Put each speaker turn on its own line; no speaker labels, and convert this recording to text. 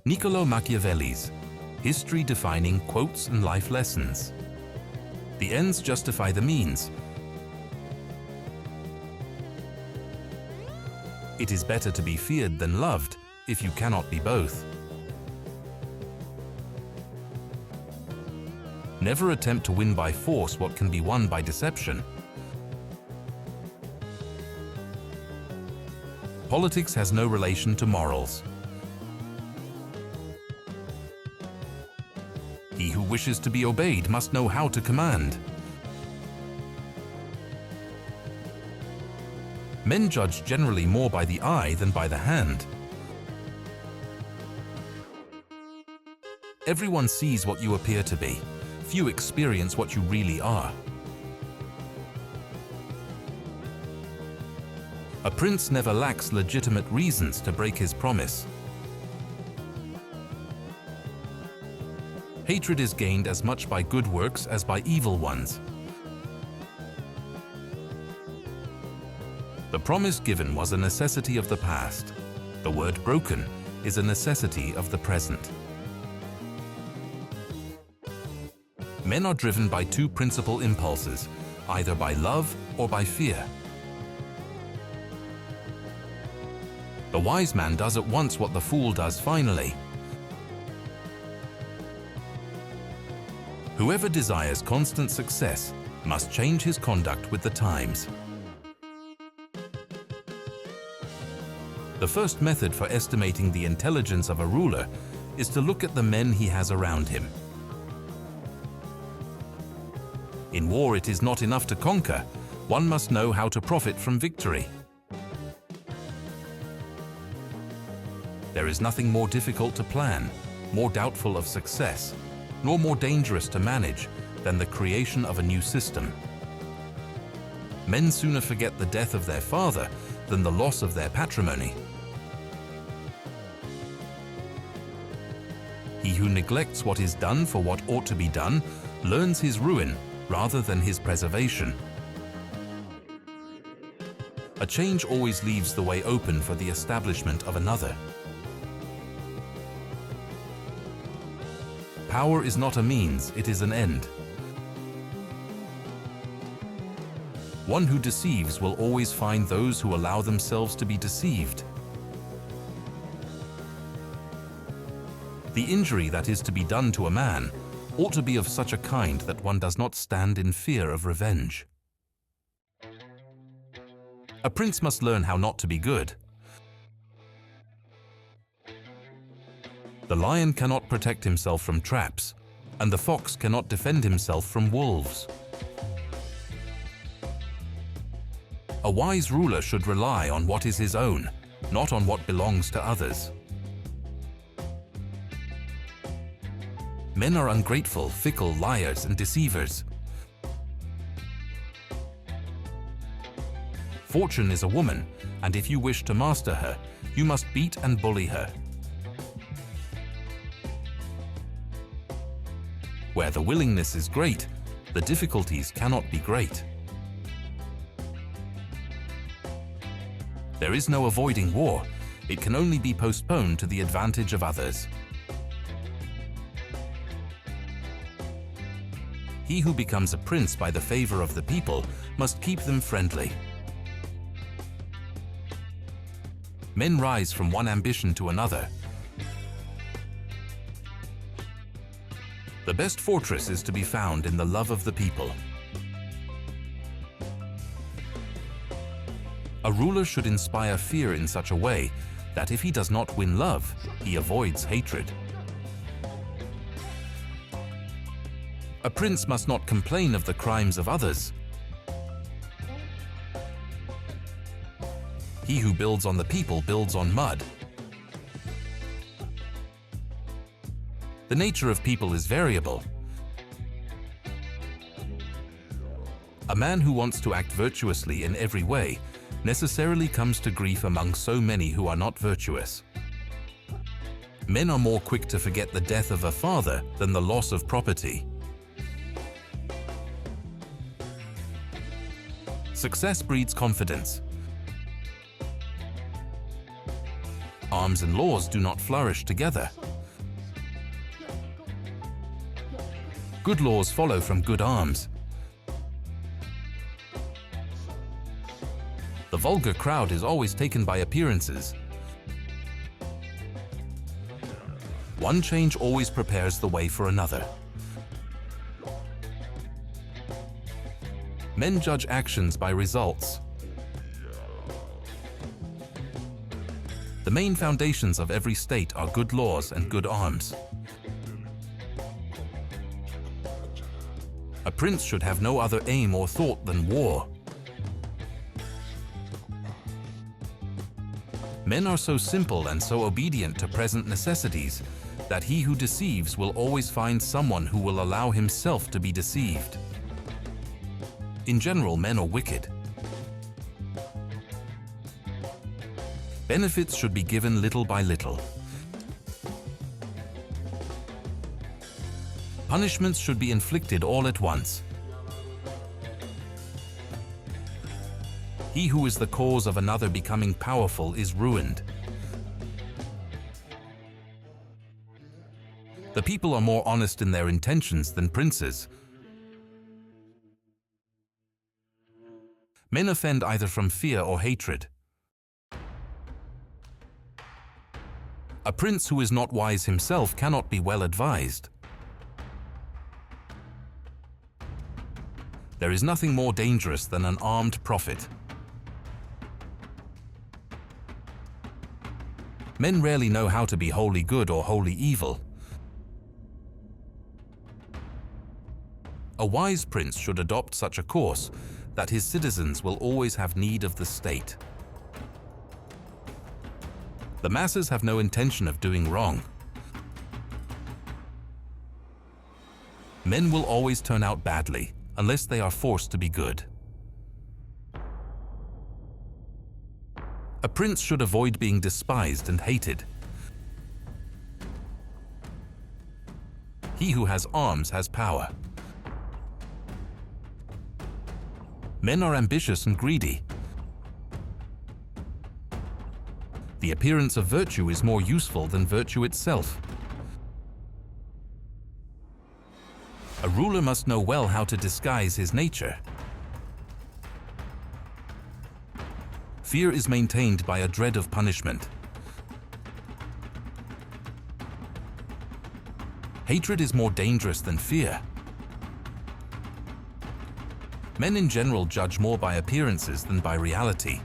Niccolò Machiavelli's history-defining quotes and life lessons. The ends justify the means. It is better to be feared than loved if you cannot be both. Never attempt to win by force what can be won by deception. Politics has no relation to morals. He who wishes to be obeyed must know how to command. Men judge generally more by the eye than by the hand. Everyone sees what you appear to be. Few experience what you really are. A prince never lacks legitimate reasons to break his promise. Hatred is gained as much by good works as by evil ones. The promise given was a necessity of the past. The word broken is a necessity of the present. Men are driven by two principal impulses, either by love or by fear. The wise man does at once what the fool does finally. Whoever desires constant success must change his conduct with the times. The first method for estimating the intelligence of a ruler is to look at the men he has around him. In war, it is not enough to conquer. One must know how to profit from victory. There is nothing more difficult to plan, more doubtful of success, nor more dangerous to manage than the creation of a new system. Men sooner forget the death of their father than the loss of their patrimony. He who neglects what is done for what ought to be done learns his ruin rather than his preservation. A change always leaves the way open for the establishment of another. Power is not a means, it is an end. One who deceives will always find those who allow themselves to be deceived. The injury that is to be done to a man ought to be of such a kind that one does not stand in fear of revenge. A prince must learn how not to be good. The lion cannot protect himself from traps, and the fox cannot defend himself from wolves. A wise ruler should rely on what is his own, not on what belongs to others. Men are ungrateful, fickle, liars, and deceivers. Fortune is a woman, and if you wish to master her, you must beat and bully her. Where the willingness is great, the difficulties cannot be great. There is no avoiding war. It can only be postponed to the advantage of others. He who becomes a prince by the favor of the people must keep them friendly. Men rise from one ambition to another. The best fortress is to be found in the love of the people. A ruler should inspire fear in such a way that if he does not win love, he avoids hatred. A prince must not complain of the crimes of others. He who builds on the people builds on mud. The nature of people is variable. A man who wants to act virtuously in every way necessarily comes to grief among so many who are not virtuous. Men are more quick to forget the death of a father than the loss of property. Success breeds confidence. Arms and laws do not flourish together. Good laws follow from good arms. The vulgar crowd is always taken by appearances. One change always prepares the way for another. Men judge actions by results. The main foundations of every state are good laws and good arms. A prince should have no other aim or thought than war. Men are so simple and so obedient to present necessities that he who deceives will always find someone who will allow himself to be deceived. In general, men are wicked. Benefits should be given little by little. Punishments should be inflicted all at once. He who is the cause of another becoming powerful is ruined. The people are more honest in their intentions than princes. Men offend either from fear or hatred. A prince who is not wise himself cannot be well advised. There is nothing more dangerous than an armed prophet. Men rarely know how to be wholly good or wholly evil. A wise prince should adopt such a course that his citizens will always have need of the state. The masses have no intention of doing wrong. Men will always turn out badly unless they are forced to be good. A prince should avoid being despised and hated. He who has arms has power. Men are ambitious and greedy. The appearance of virtue is more useful than virtue itself. A ruler must know well how to disguise his nature. Fear is maintained by a dread of punishment. Hatred is more dangerous than fear. Men in general judge more by appearances than by reality.